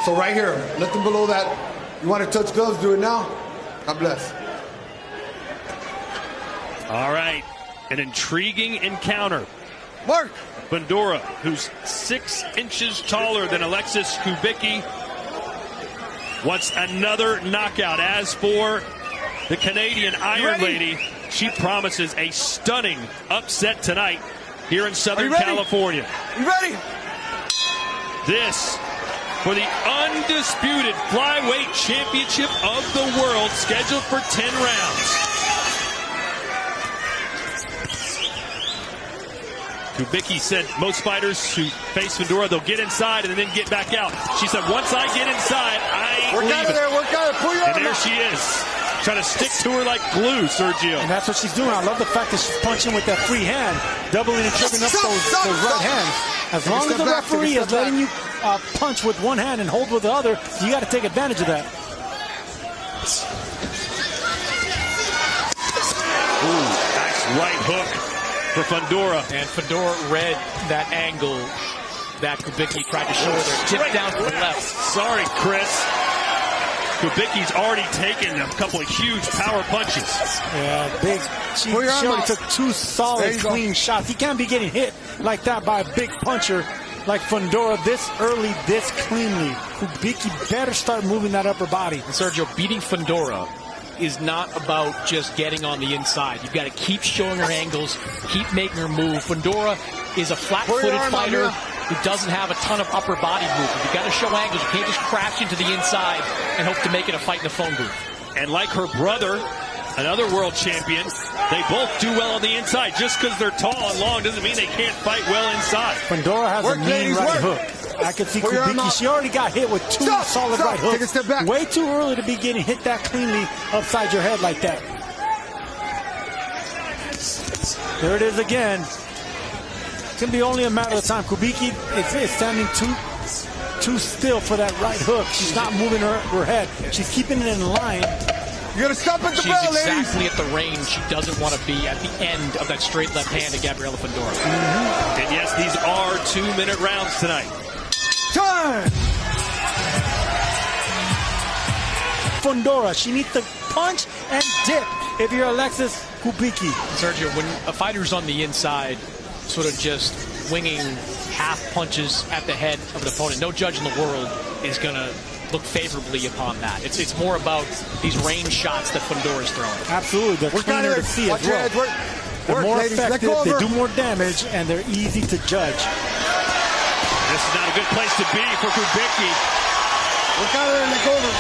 So right here, nothing below that. You want to touch gloves, do it now. God bless. All right, an intriguing encounter. Mark! Fundora, who's 6 inches taller than Alexis Kubicki, wants another knockout. As for the Canadian Iron Lady, she promises a stunning upset tonight here in Southern California. You ready? This for the undisputed flyweight championship of the world, scheduled for 10 rounds. Kubicki said most fighters who face Fundora, they'll get inside and then get back out. She said, once I get inside, I Work out of there, work out of there. Pull your And there she is, trying to stick to her like glue, Sergio. And that's what she's doing. I love the fact that she's punching with that free hand, doubling and tripling up those right hands. As long as the referee is letting you punch with one hand and hold with the other, you got to take advantage of that. Ooh, nice right hook for Fundora. And Fundora read that angle that Kubicki tried to show her there. Tip down to the left. Sorry, Chris. Kubicki's already taken a couple of huge power punches. Yeah, big. She already took 2 solid, clean shots. He can't be getting hit like that by a big puncher like Fundora this early, this cleanly. Kubicki better start moving that upper body. And Sergio, beating Fundora is not about just getting on the inside. You've got to keep showing her angles, keep making her move. Fundora is a flat-footed fighter who doesn't have a ton of upper body movement. You've got to show angles. You can't just crash into the inside and hope to make it a fight in the phone booth. And like her brother, another world champion, they both do well on the inside. Just because they're tall and long doesn't mean they can't fight well inside. Fundora has a mean right hook. I can see Kubicki. She already got hit with 2 solid right hooks. Take a step back. Way too early to be getting hit that cleanly upside your head like that. There it is again. It's going to be only a matter of time. Kubicki is standing too still for that right hook. She's not moving her head. She's keeping it in line. You got to stop at the She's bell, ladies. exactly at the range she doesn't want to be at the end of that straight left hand to Gabriela Fundora. And yes, these are 2-minute rounds tonight. Time! Fundora, she needs to punch and dip if you're Alexis Kubicki. Sergio, when a fighter's on the inside, sort of just winging half punches at the head of an opponent, no judge in the world is going to look favorably upon that. It's more about these range shots that Fundora's throwing. Absolutely, they're cleaner to see as well. They're more effective, they do more damage, and they're easy to judge. This is not a good place to be for Kubicki. Work out of there and let go over.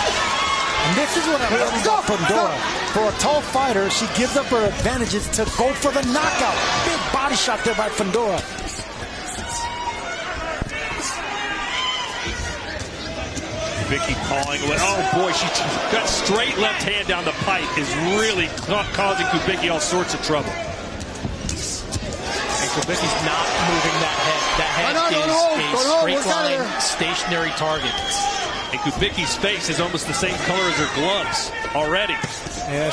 And this is what I love about Fundora. For a tall fighter, she gives up her advantages to go for the knockout. Big body shot there by Fundora. Kubicki pawing away. Oh boy, she got straight left hand down the pipe is really causing Kubicki all sorts of trouble. And Kubicki's not moving that head. That head is a straight line, stationary target. And Kubicki's face is almost the same color as her gloves already. Yeah,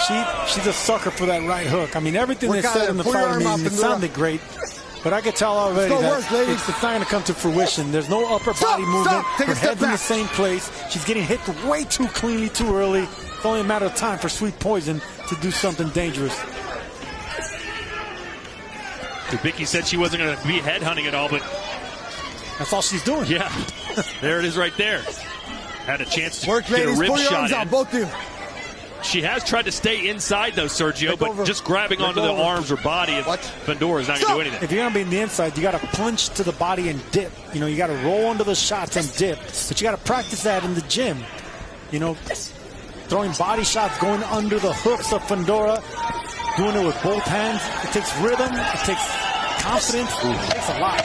she's a sucker for that right hook. I mean, everything they said in the fight, it sounded great. But I could tell already that it's not going to come to fruition. There's no upper body movement. Her head's in the same place. She's getting hit way too cleanly, too early. It's only a matter of time for Sweet Poison to do something dangerous. Kubicki said she wasn't going to be headhunting at all, but that's all she's doing. Yeah, there it is right there. Had a chance to get a rib shot in. Both of you. She has tried to stay inside, though, Sergio, but just grabbing onto the arms or body of Fundora is not going to do anything. If you're going to be in the inside, you got to punch to the body and dip. You know, you got to roll under the shots and dip. But you got to practice that in the gym. You know, throwing body shots, going under the hooks of Fundora, doing it with both hands. It takes rhythm. It takes confidence. It takes a lot.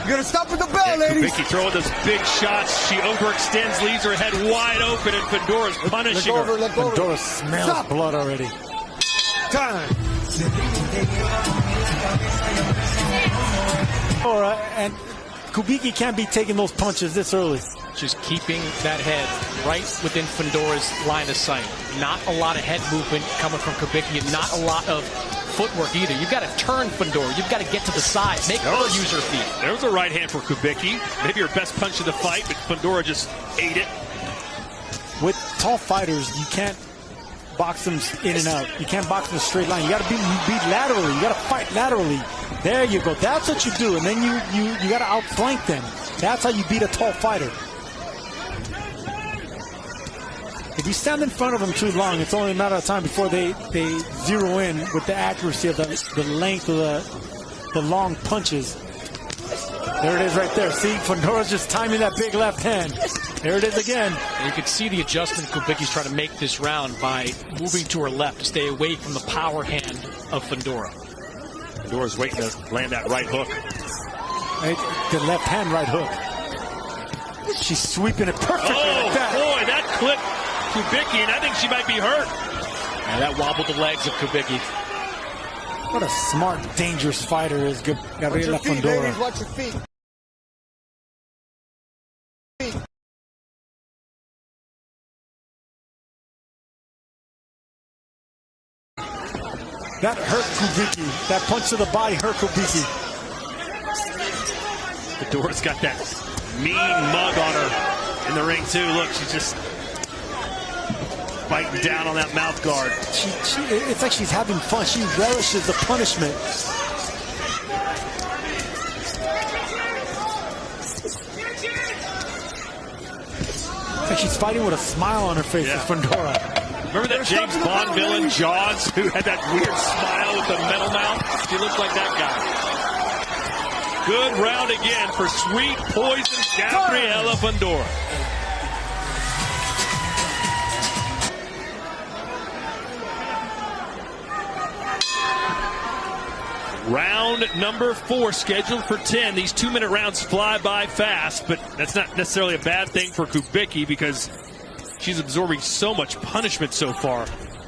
You got to stop at the bell, ladies. Kubicki throwing those big shots. She overextends, leaves her head wide open, and Fundora's punishing her. Fundora smells blood already. Time. And Kubicki can't be taking those punches this early. Just keeping that head right within Fundora's line of sight. Not a lot of head movement coming from Kubicki, and not a lot of footwork either. You've got to turn Fundora. You've got to get to the side, make her use her feet. There was a right hand for Kubicki. Maybe her best punch of the fight, but Fundora just ate it. With tall fighters, you can't box them in and out. You can't box them in a straight line. You got to beat laterally. You got to fight laterally. There you go. That's what you do. And then you got to outflank them. That's how you beat a tall fighter. If you stand in front of them too long, it's only a matter of time before they zero in with the accuracy of the length of the long punches. There it is right there. See, Fundora's just timing that big left hand. There it is again. And you can see the adjustment Kubicki's trying to make this round by moving to her left to stay away from the power hand of Fundora. Fundora's waiting to land that right hook. The left hand right hook. She's sweeping it perfectly like that. Boy, that clipped Kubicki, and I think she might be hurt. And that wobbled the legs of Kubicki. What a smart, dangerous fighter is Gabriela Fundora. Watch your feet. That hurt Kubicki. That punch to the body hurt Kubicki. Fundora's got that mean mug on her in the ring, too. Look, she's just biting down on that mouth guard. It's like she's having fun. She relishes the punishment. It's like she's fighting with a smile on her face, yeah. Fundora. Remember that James Bond villain, Jaws, who had that weird smile with the metal mouth? She looks like that guy. Good round again for Sweet Poison Gabriela Fundora. Round number 4 scheduled for 10. These 2-minute rounds fly by fast, but that's not necessarily a bad thing for Kubicki because she's absorbing so much punishment so far.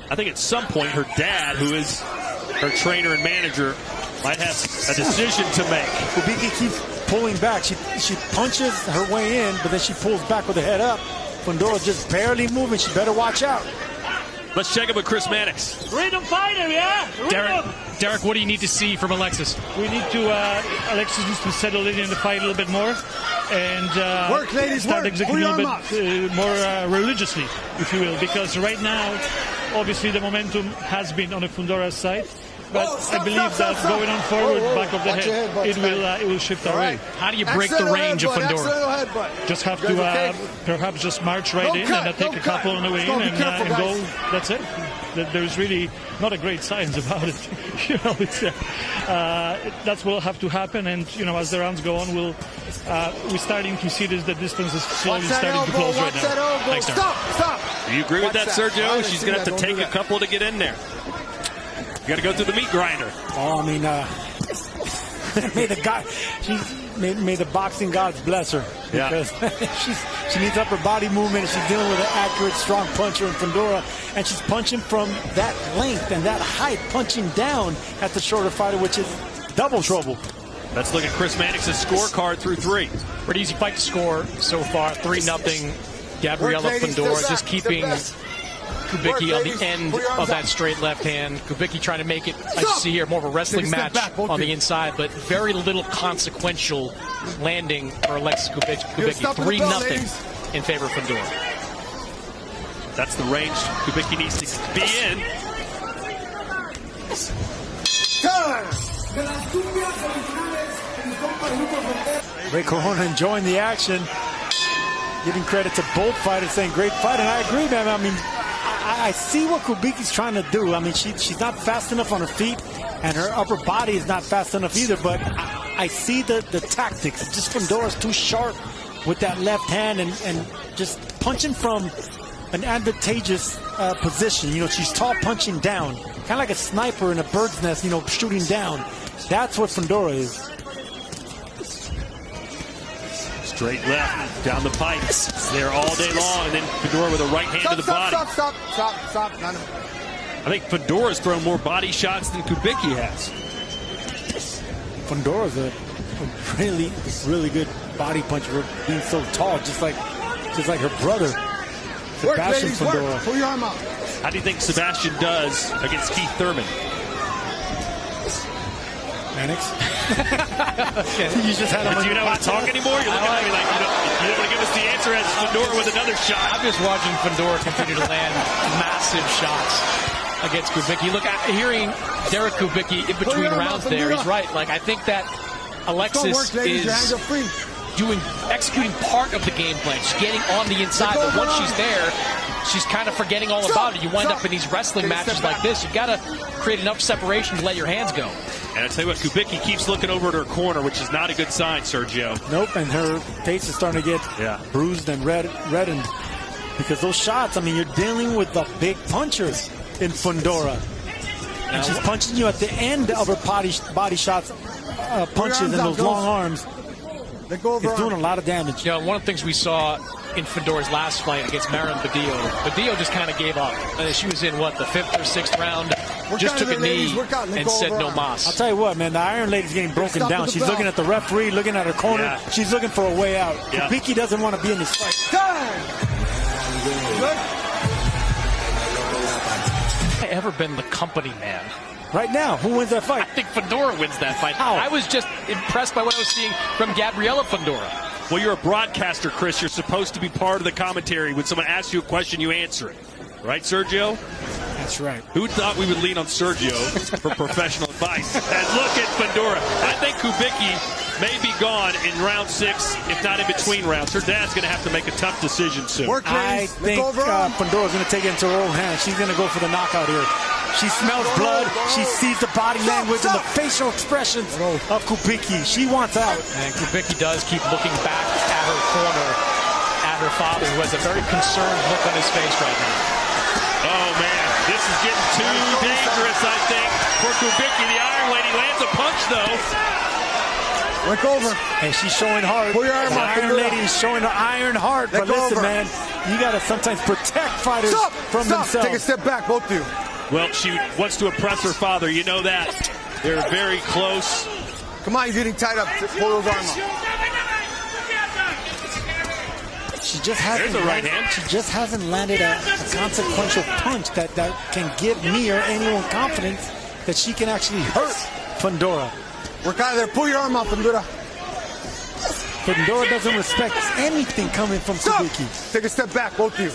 I think at some point her dad, who is her trainer and manager, might have a decision to make. Kubicki keeps pulling back. She punches her way in, but then she pulls back with her head up. Fundora's just barely moving. She better watch out. Let's check it with Chris Mannix. Freedom fighter, yeah? Derek, what do you need to see from Alexis? We need to, Alexis needs to settle in the fight a little bit more and work, ladies, start work. executing a little bit more religiously, if you will, because right now, obviously the momentum has been on the Fundora side. But I believe that going on forward, back of the head, it will shift our way. How do you break the range of Fundora? Just have to perhaps just march right in and take a couple on the way in and go. That's it. There's really not a great science about it. It's that's what will have to happen. And as the rounds go on, we're starting to see the distance is slowly starting to close right now. Thanks, Derek. Stop. Do you agree with that, Sergio? She's going to have to take a couple to get in there. You got to go through the meat grinder. Oh, I mean, may the boxing gods bless her because she needs upper body movement. And she's dealing with an accurate, strong puncher in Fundora, and she's punching from that length and that height, punching down at the shorter fighter, which is double trouble. Let's look at Chris Mannix's scorecard through 3. Pretty easy fight to score so far. 3-0. Gabriela Fundora just keeping Kubicki on the end of that straight left hand. Kubicki trying to make it, I see here, more of a wrestling match on the inside, but very little consequential landing for Alexis Kubicki. 3-0 in favor of Fundora. That's the range Kubicki needs to be in. Ray Corona enjoying the action, giving credit to both fighters, saying great fight, and I agree, man. I mean, I see what Kubicki's trying to do. I mean, she's not fast enough on her feet, and her upper body is not fast enough either, but I see the tactics. Just Fundora's too sharp with that left hand and just punching from an advantageous position. She's tall punching down, kind of like a sniper in a bird's nest, shooting down. That's what Fundora is. Straight left, down the pipe. There all day long, and then Fundora with a right hand to the body. Stop. I think Fundora's thrown more body shots than Kubicki has. Fundora's a really, really good body puncher for being so tall, just like her brother, Sebastian Fundora. Pull your arm out. How do you think Sebastian does against Keith Thurman? Mannix. You just had him. Do you not want to talk anymore? You're looking at me like you don't want to give us the answer as Fundora with another shot. I'm just watching Fundora continue to land massive shots against Kubicki. Look, hearing Derek Kubicki in between rounds there, he's right. Like, I think that Alexis is executing part of the game plan. She's getting on the inside, but once she's there, she's kind of forgetting all about it. You wind up in these wrestling matches like this. You've got to create enough separation to let your hands go. And I tell you what, Kubicki keeps looking over at her corner, which is not a good sign, Sergio. Nope, and her face is starting to get bruised and reddened because those shots, I mean, you're dealing with the big punchers in Fundora. And she's punching you at the end of her body shots, punches and those long arms. It's doing a lot of damage. You know, one of the things we saw in Fundora's last fight against Marin Badillo, Badillo just kind of gave up. She was in, what, the 5th or 6th round? Just took a knee and said no mas. I'll tell you what, man, the Iron Lady's getting broken down. She's looking at the referee, looking at her corner. Yeah. She's looking for a way out. Yeah. Kubicki doesn't want to be in this fight. I've ever been the company man. Right now, who wins that fight? I think Fundora wins that fight. How? I was just impressed by what I was seeing from Gabriela Fundora. Well, you're a broadcaster, Chris. You're supposed to be part of the commentary. When someone asks you a question, you answer it. Right, Sergio? That's right. Who thought we would lean on Sergio for professional advice? And look at Fundora. I think Kubicki may be gone in round 6, if not in between rounds. Her dad's going to have to make a tough decision soon. I think Fundora's going to take it into her own hands. She's going to go for the knockout here. She smells blood. She sees the body language and the facial expressions of Kubicki. She wants out. And Kubicki does keep looking back at her corner, at her father, who has a very concerned look on his face right now. Oh, man. This is getting too dangerous, I think, for Kubicki. The Iron Lady lands a punch, though. Look over. And she's showing heart. Pull your arm the up. Iron Lady is showing her iron heart. But listen, man, you got to sometimes protect fighters from themselves. Take a step back, both of you. Well, she wants to impress her father. You know that. They're very close. Come on, you're getting tied up. Pull those arms up. She just hasn't landed a consequential punch that can give me or anyone confidence that she can actually hurt Fundora. Work out of there. Pull your arm out, Fundora. Fundora doesn't respect anything coming from Kubicki. Take a step back, both of you.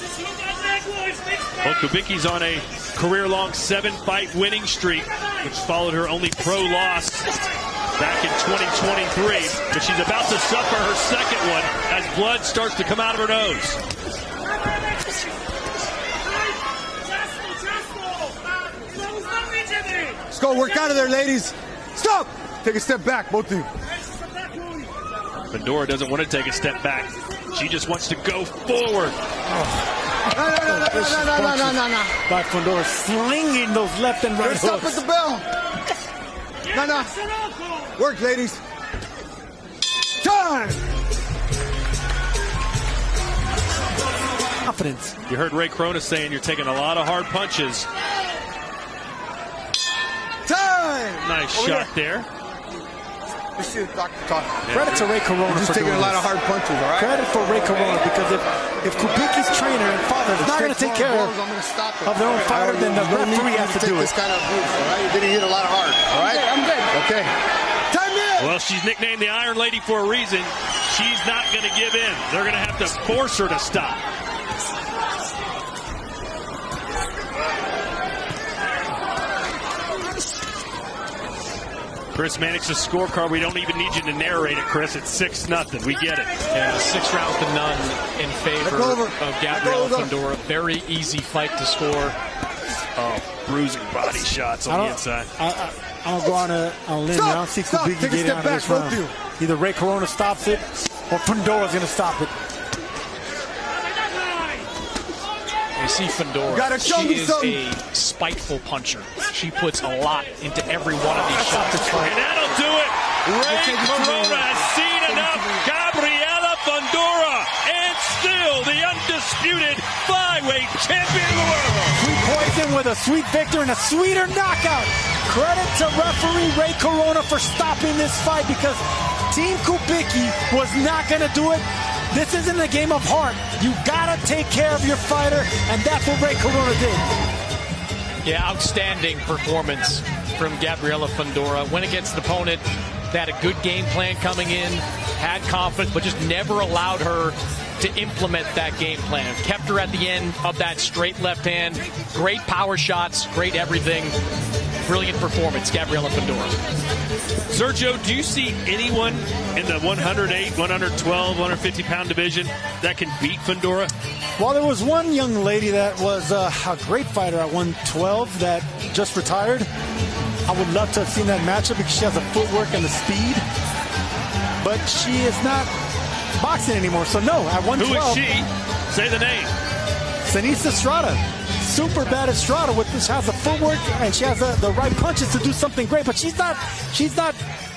Well, Kubicki's on a career-long 7-fight winning streak, which followed her only pro loss back in 2023. But she's about to suffer her second one as blood starts to come out of her nose. Let's go. Work out of there, ladies. Stop. Take a step back, both of you. Fundora doesn't want to take a step back. She just wants to go forward. No. By Fundora slinging those left and right Stop hooks. at the bell. No. Work, ladies. Time. Confidence. You heard Ray Corona saying you're taking a lot of hard punches. Time. Nice shot there. Let's see the doctor talk. Credit to Ray Corona He's for just taking doing a lot of hard punches, all right? Credit for Ray Corona, because if Kubicki's trainer and father is not going to take care of their own fighter, then the referee has to do it. This kind of abuse, all right? You're getting hit a lot hard, all right? I'm good. Okay. Time in. Well, she's nicknamed the Iron Lady for a reason. She's not going to give in. They're going to have to force her to stop. Chris Mannix's scorecard, we don't even need you to narrate it, Chris. It's 6-0. We get it. Yeah, 6 rounds to none in favor of Gabriela Fundora. Very easy fight to score. Oh, bruising body shots on the inside. I'll go on a limb. I don't see Kubicki getting out of this round. Either Ray Corona stops it or Fundora's going to stop it. You see Fundora, she is a spiteful puncher. She puts a lot into every one of these shots. And that'll do it. Ray Corona has seen enough. Gabriela Fundora, and still the undisputed flyweight champion of the world. Sweet poison with a sweet victor and a sweeter knockout. Credit to referee Ray Corona for stopping this fight, because Team Kubicki was not going to do it. This isn't a game of heart. You gotta take care of your fighter, and that's what Ray Corona did. Yeah, outstanding performance from Gabriela Fundora. Went against an opponent that had a good game plan coming in, had confidence, but just never allowed her to implement that game plan. Kept her at the end of that straight left hand. Great power shots, great everything. Brilliant performance, Gabriela Fundora. Sergio, do you see anyone in the 108, 112, 150-pound division that can beat Fundora? Well, there was one young lady that was a great fighter at 112 that just retired. I would love to have seen that matchup because she has the footwork and the speed. But she is not boxing anymore, so no, at 112. Who is she? Say the name. Denise Estrada. Super bad Estrada, which has the footwork and she has the right punches to do something great, but she's not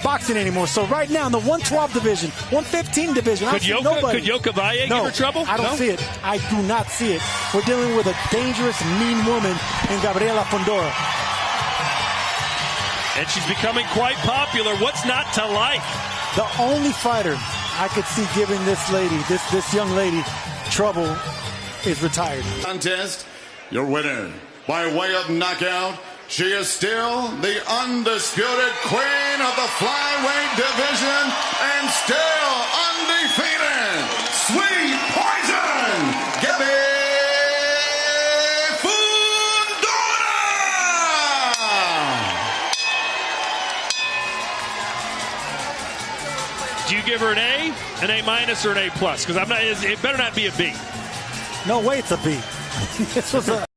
boxing anymore. So right now in the 112 division, 115 division, could Yoka Valle give her trouble? I don't see it. I do not see it. We're dealing with a dangerous, mean woman in Gabriela Fundora. And she's becoming quite popular. What's not to like? The only fighter I could see giving this lady, this young lady, trouble is retired. Contest, your winner by way of knockout. She is still the undisputed queen of the flyweight division and still undefeated. Sweet Poison, Gabriela Fundora. Do you give her an A, an A minus, or an A plus? Because it better not be a B. No way, it's a B. This was a